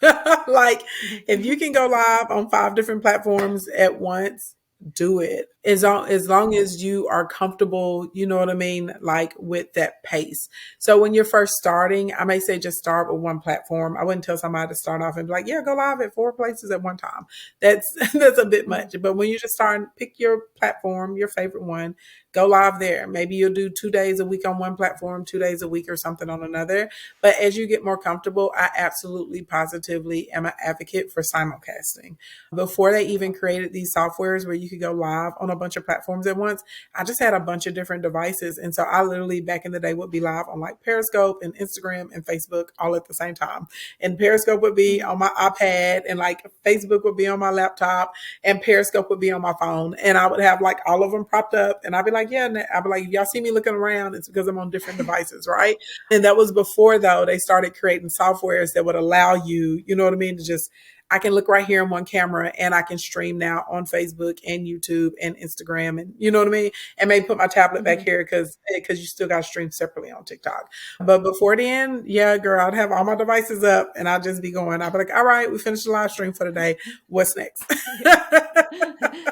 Like, if you can go live on 5 different platforms at once, do it. As long as you are comfortable, you know what I mean? Like with that pace. So when you're first starting, I may say just start with one platform. I wouldn't tell somebody to start off and be like, yeah, go live at 4 places at one time. That's that's a bit much. But when you just start, pick your platform, your favorite one, go live there. Maybe you'll do 2 days a week on one platform, 2 days a week or something on another. But as you get more comfortable, I absolutely positively am an advocate for simulcasting. Before they even created these softwares where you could go live on a bunch of platforms at once, I just had a bunch of different devices. And so I literally back in the day would be live on like Periscope and Instagram and Facebook all at the same time. And Periscope would be on my iPad and like Facebook would be on my laptop and Periscope would be on my phone. And I would have like all of them propped up and I'd be like, yeah, I'd be like, if y'all see me looking around, it's because I'm on different devices, right? And that was before though they started creating softwares that would allow you, you know what I mean, to just I can look right here in one camera and I can stream now on Facebook and YouTube and Instagram and you know what I mean? And maybe put my tablet back here because you still got to stream separately on TikTok. But before then, yeah, girl, I'd have all my devices up and I'd just be going. I'd be like, all right, we finished the live stream for the day. What's next?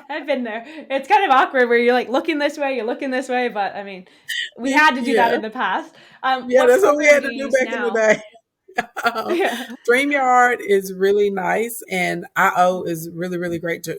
I've been there. It's kind of awkward where you're like looking this way, you're looking this way, but I mean, we had to do that Yeah. in the past. Yeah, What that's what we program had do to you do use back in the now? day. Yeah. StreamYard is really nice and IO is really, really great too.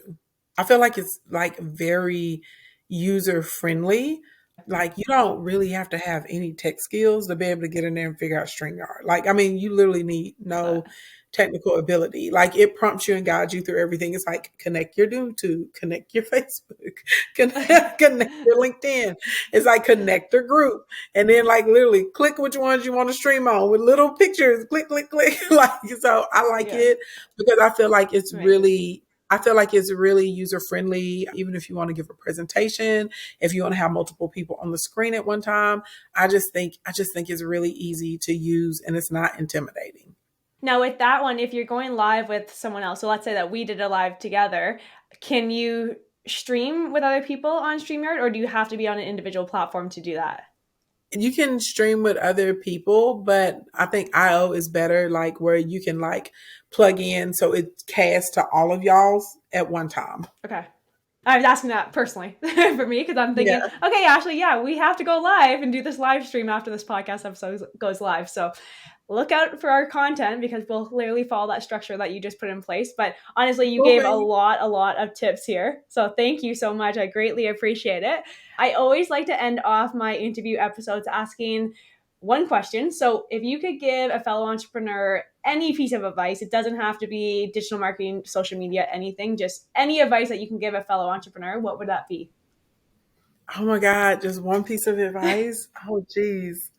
I feel like it's like very user friendly. Like you don't really have to have any tech skills to be able to get in there and figure out StreamYard. Like, I mean, you literally need no technical ability. Like it prompts you and guides you through everything. It's like connect your YouTube, connect your Facebook, connect your LinkedIn. It's like connect a group. And then like literally click which ones you want to stream on with little pictures. Click, click, click. Like so I like Yeah. it because I feel like it's Amazing. really I feel like it's really user friendly, even if you want to give a presentation, if you want to have multiple people on the screen at one time. I just think it's really easy to use and it's not intimidating. Now, with that one, if you're going live with someone else, so let's say that we did a live together, can you stream with other people on StreamYard, or do you have to be on an individual platform to do that? You can stream with other people, but I think IO is better, like where you can like plug in so it casts to all of y'all's at one time. Okay. I was asking that personally for me because I'm thinking, Yeah. okay, Ashley, yeah, we have to go live and do this live stream after this podcast episode goes live. So look out for our content because we'll clearly follow that structure that you just put in place. But honestly, you gave Moving. a lot of tips here. So thank you so much. I greatly appreciate it. I always like to end off my interview episodes asking one question. So if you could give a fellow entrepreneur any piece of advice, it doesn't have to be digital marketing, social media, anything, just any advice that you can give a fellow entrepreneur, what would that be? Oh my God, just one piece of advice? Oh, geez.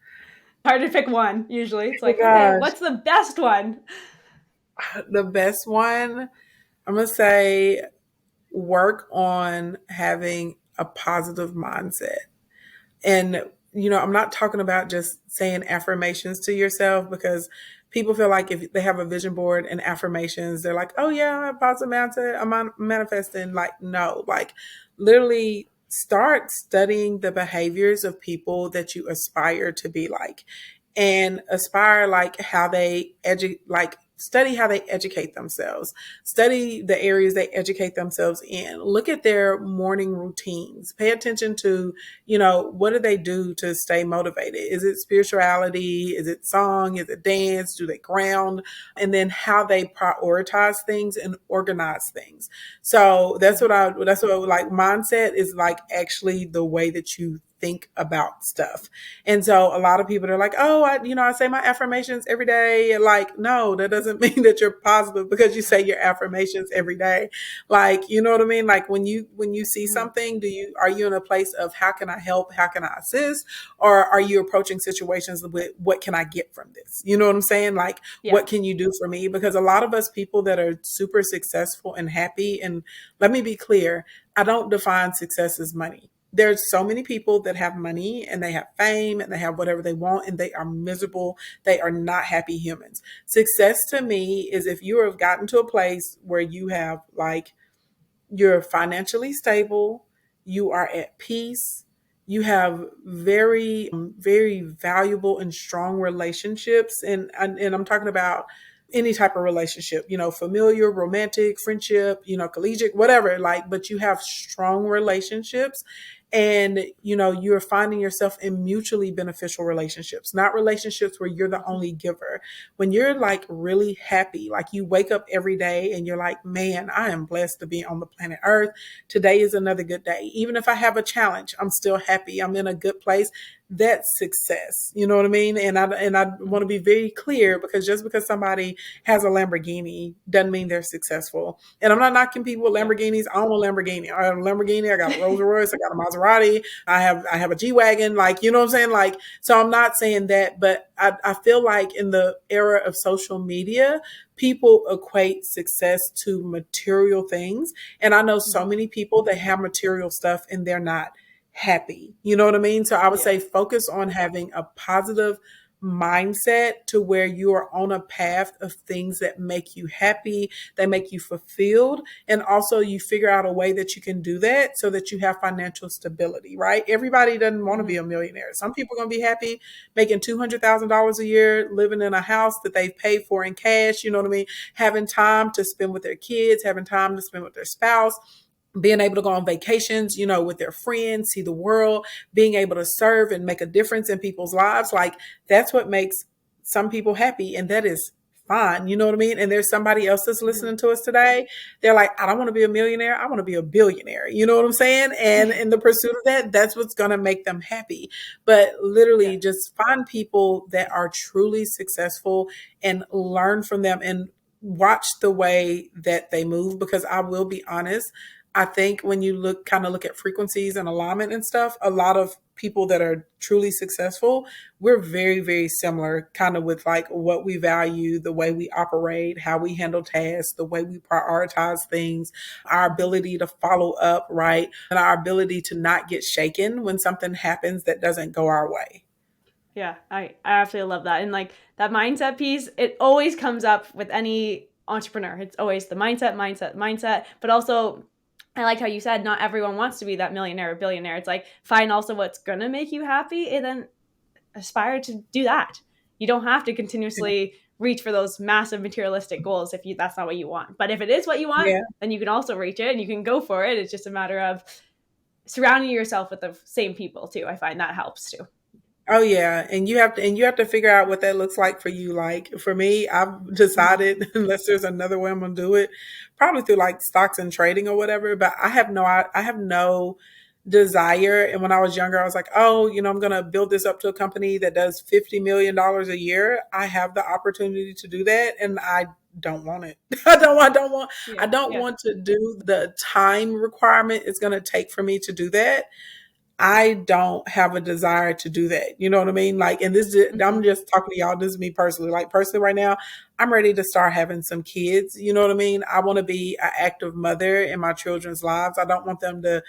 Hard to pick one, usually. It's Oh like, okay, gosh. what's the best one? The best one, I'm going to say work on having a positive mindset. And, you know, I'm not talking about just saying affirmations to yourself because people feel like if they have a vision board and affirmations, they're like, oh, yeah, I have positive mindset. I'm manifesting. Like, no, like literally start studying the behaviors of people that you aspire to be like and aspire like how they like study how they educate themselves, study the areas they educate themselves in, look at their morning routines, pay attention to, what do they do to stay motivated? Is it spirituality? Is it song? Is it dance? Do they ground? And then how they prioritize things and organize things. So that's what like mindset is, like actually the way that you think about stuff. And so a lot of people are like, oh, I say my affirmations every day. Like, no, that doesn't mean that you're positive because you say your affirmations every day. Like, you know what I mean? Like when you see Mhm. something, are you in a place of how can I help? How can I assist? Or are you approaching situations with what can I get from this? You know what I'm saying? Like, Yeah. what can you do for me? Because a lot of us people that are super successful and happy, and let me be clear, I don't define success as money. There's so many people that have money and they have fame and they have whatever they want and they are miserable. They are not happy humans. Success to me is if you have gotten to a place where you have, like, you're financially stable, you are at peace, you have very very valuable and strong relationships, and I'm talking about any type of relationship, familiar, romantic, friendship, collegiate, whatever, like, but you have strong relationships, and you're finding yourself in mutually beneficial relationships, not relationships where you're the Mhm. only giver. When you're like really happy, like you wake up every day and you're like, man, I am blessed to be on the planet Earth. Today is another good day. Even if I have a challenge, I'm still happy. I'm in a good place. That's success. You know what I mean? And I want to Mhm. be very clear, because just because somebody has a Lamborghini doesn't mean they're successful. And I'm not knocking people with Yeah. Lamborghinis. I own a Lamborghini. I have a Lamborghini. I got a Rolls Royce. I got a Maserati. I have a G wagon. Like, you know what I'm saying? Like, so I'm not saying that, but I feel like in the era of social media, people equate success to material things. And I know so Mhm. many people that have material stuff and they're not happy. You know what I mean? So I would Yeah. say focus on having a positive mindset to where you are on a path of things that make you happy, they make you fulfilled, and also you figure out a way that you can do that so that you have financial stability, right? Everybody doesn't want to be Mhm. a millionaire. Some people are going to be happy making $200,000 a year, living in a house that they've paid for in cash, you know what I mean? Having time to spend with their kids, having time to spend with their spouse, being able to go on vacations, with their friends, see the world, being able to serve and make a difference in people's lives. Like, that's what makes some people happy. And that is fine. You know what I mean? And there's somebody else that's Mhm. listening to us today. They're like, I don't want to be a millionaire. I want to be a billionaire. You know what I'm saying? And in the pursuit of that, that's what's going to make them happy. But Yeah. literally just find people that are truly successful and learn from them and watch the way that they move. Because I will be honest, I think when you look at frequencies and alignment and stuff, a lot of people that are truly successful, we're very, very similar, kind of with like what we value, the way we operate, how we handle tasks, the way we prioritize things, our ability to follow up, right? And our ability to not get shaken when something happens that doesn't go our way. Yeah, I absolutely love that. And like that mindset piece, it always comes up with any entrepreneur. It's always the mindset, mindset, mindset. But also, I like how you said not everyone wants to be that millionaire or billionaire. It's like find also what's gonna make you happy and then aspire to do that. You don't have to Yeah. continuously reach for those massive materialistic goals if you that's not what you want. But if it is what you want, Yeah. then you can also reach it and you can go for it. It's just a matter of surrounding yourself with the same people too. I find that helps too. Oh yeah, and you have to figure out what that looks like for you. Like for me, I've Mhm. decided unless there's another way I'm gonna do it, probably through like stocks and trading or whatever. But I have no desire. And when I was younger, I was like, oh, I'm gonna build this up to a company that does $50 million a year. I have the opportunity to do that, and I don't want it. I Yeah, don't yeah. want to do the time requirement it's gonna take for me to do that. I don't have a desire to do that. You know what I mean? Like, and I'm Mhm. just talking to y'all. This is me personally. Like, personally, right now, I'm ready to start having some kids. You know what I mean? I want to be an active mother in my children's lives. I don't want them to,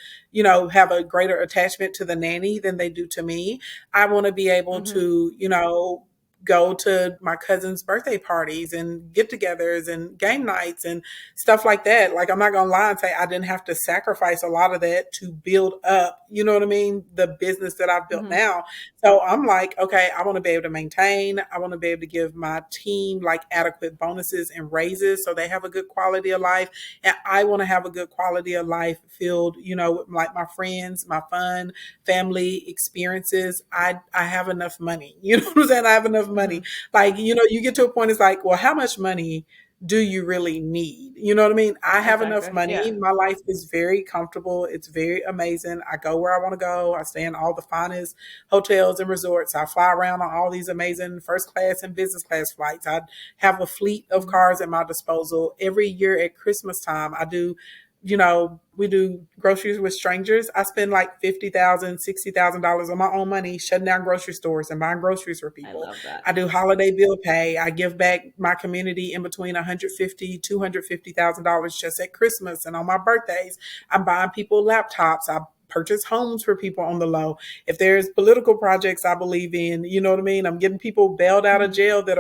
have a greater attachment to the nanny than they do to me. I want to be able Mhm. to, go to my cousin's birthday parties and get-togethers and game nights and stuff like that. Like, I'm not gonna lie and say I didn't have to sacrifice a lot of that to build up, you know what I mean, the business that I've built Mhm. now. So I'm like, okay, I want to be able to maintain. I want to be able to give my team like adequate bonuses and raises so they have a good quality of life. And I want to have a good quality of life filled, you know, with like my friends, my fun, family experiences. I have enough money. You know what I'm saying? I have enough money. Mhm. Like, you know, you get to a point, it's like, well, how much money do you really need? You know what I mean? I have enough Exactly. money. Yeah. My life is very comfortable. It's very amazing. I go where I want to go. I stay in all the finest hotels and resorts. I fly around on all these amazing first class and business class flights. I have a fleet of Mhm. cars at my disposal. Every year at Christmas time, I do, you know, we do groceries with strangers. I spend like $50,000, $60,000 on my own money shutting down grocery stores and buying groceries for I people. love that. I do holiday bill pay. I give back my community in between $150,000, $250,000 just at Christmas and on my birthdays. I'm buying people laptops. I purchase homes for people on the low. If there's political projects I believe in, you know what I mean? I'm getting people bailed out of Mhm. jail that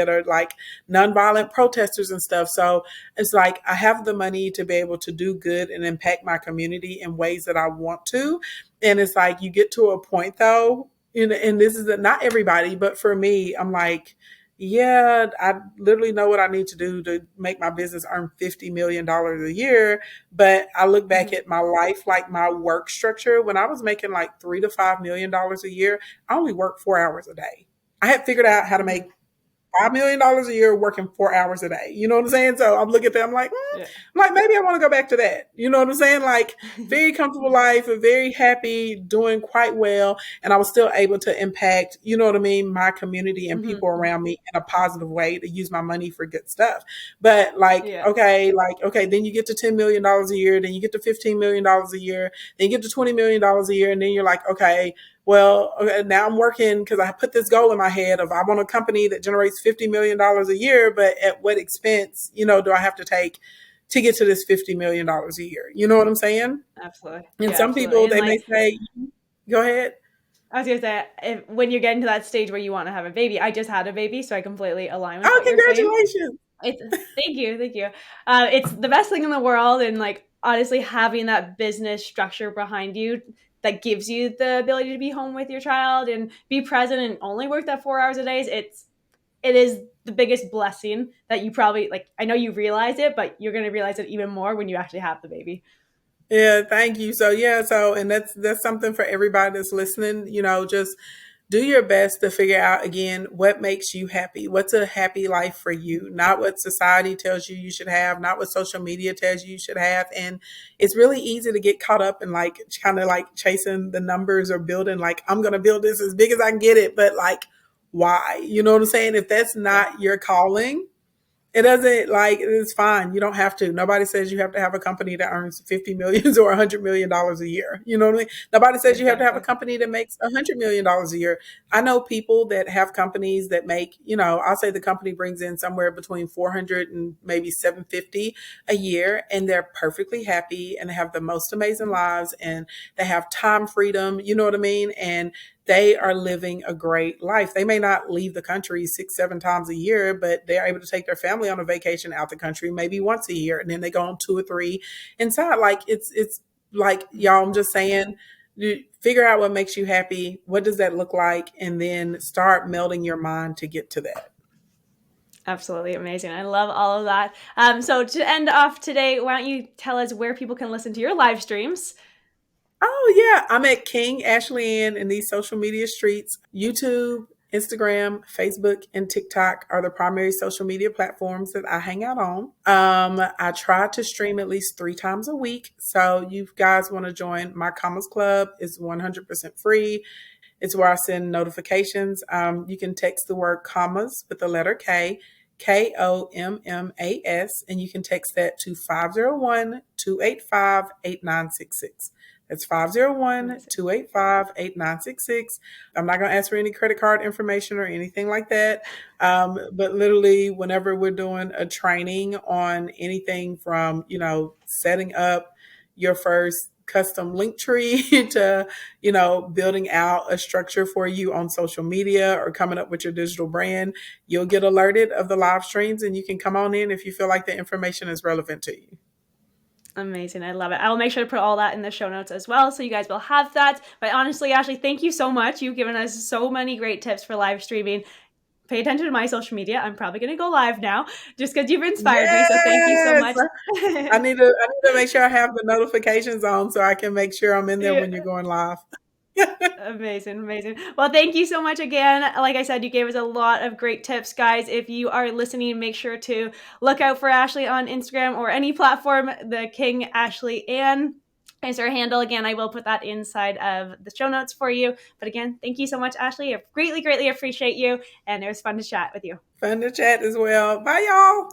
are like nonviolent protesters and stuff. So it's like I have the money to be able to do good and impact my community in ways that I want to. And it's like you get to a point though, you know, and this is not everybody, but for me, I'm like, yeah, I literally know what I need to do to make my business earn $50 million a year. But I look back Mhm. at my life, like my work structure, when I was making like $3 to $5 million a year, I only worked 4 hours a day. I had figured out how to Mhm. make $5 million a year working 4 hours a day. You know what I'm saying? So I'm looking at that. Yeah. I'm like, maybe I want to go back to that. You know what I'm saying? Like, very comfortable life, very happy, doing quite well, and I was still able to impact. You know what I mean? My community and Mhm. people around me in a positive way to use my money for good stuff. But Yeah. like, okay, then you get to $10 million a year, then you get to $15 million a year, then you get to $20 million a year, and then you're like, okay, well, okay, now I'm working because I put this goal in my head of I want a company that generates $50 million a year, but at what expense, you know, do I have to take to get to this $50 million a year? You know what I'm saying? Absolutely. And Yeah, some absolutely. people And they may like say, go ahead. I was gonna say, when you're getting to that stage where you want to have a baby, I just had a baby, so I completely align with Oh, what you're saying. congratulations. It's thank you, thank you. It's the best thing in the world, and like honestly, having that business structure behind you that gives you the ability to be home with your child and be present and only work that 4 hours a day. It is the biggest blessing that you probably like. I know you realize it, but you're gonna realize it even more when you actually have the baby. Yeah, thank you. So yeah, so and that's something for everybody that's listening, you know, just do your best to figure out again what makes you happy. What's a happy life for you? Not what society tells you you should have, not what social media tells you you should have. And it's really easy to get caught up in like kind of like chasing the numbers or building like I'm going to build this as big as I can get it, but like why? You know what I'm saying? If that's Yeah, not your calling, it doesn't like it's fine. You don't have to. Nobody says you have to have a company that earns 50 millions or $100 million a year. You know what I mean? Nobody says you have to have a exactly. company that makes $100 million a year. I know people that have companies that make, you know, I'll say the company brings in somewhere between 400 and maybe 750 a year, and they're perfectly happy and they have the most amazing Mhm. lives and they have time freedom. You know what I mean? And they are living a great life. They may not leave the country 6, 7 times a year, but they're able to take their family on a vacation out the country maybe once a year, and then they go on 2 or 3 inside. Like it's like Mhm. y'all. I'm just saying, you figure out what makes you happy. What does that look like, and then start melding your mind to get to that. Absolutely amazing. I love all of that. So to end off today, why don't you tell us where people can listen to your live streams? Oh yeah, I'm at King Ashley Ann in these social media streets. YouTube, Instagram, Facebook, and TikTok are the primary social media platforms that I hang out on. I try to stream at least 3 times a week. So you guys want to join my Commas Club? It's 100% free. It's where I send notifications. You can text the word commas with the letter K, KOMMAS, and you can text that to 501-285-8966. That's 501 Amazing. 285 8966. I'm not going to ask for any credit card information or anything like that. But literally, whenever we're doing a training on anything from, you know, setting up your first custom link tree to, building out a structure for you on social media or coming up with your digital brand, you'll get alerted of the live streams and you can come on in if you feel like the information is relevant to you. Amazing. I love it. I will make sure to put all that in the show notes as well, so you guys will have that. But honestly, Ashley, thank you so much. You've given us so many great tips for live streaming. Pay attention to my social media. I'm probably going to go live now just because you've inspired me. So thank you so Yes. much. I need to make sure I have the notifications on so I can make sure I'm in there Yeah. when you're going live. Amazing, amazing. Well, thank you so much again. Like I said, you gave us a lot of great tips, guys. If you are listening, make sure to look out for Ashley on Instagram or any platform. The King Ashley Ann is her handle. Again, I will put that inside of the show notes for you. But again, thank you so much, Ashley. I greatly, greatly appreciate you. And it was fun to chat with you. Fun to chat as well. Bye, y'all.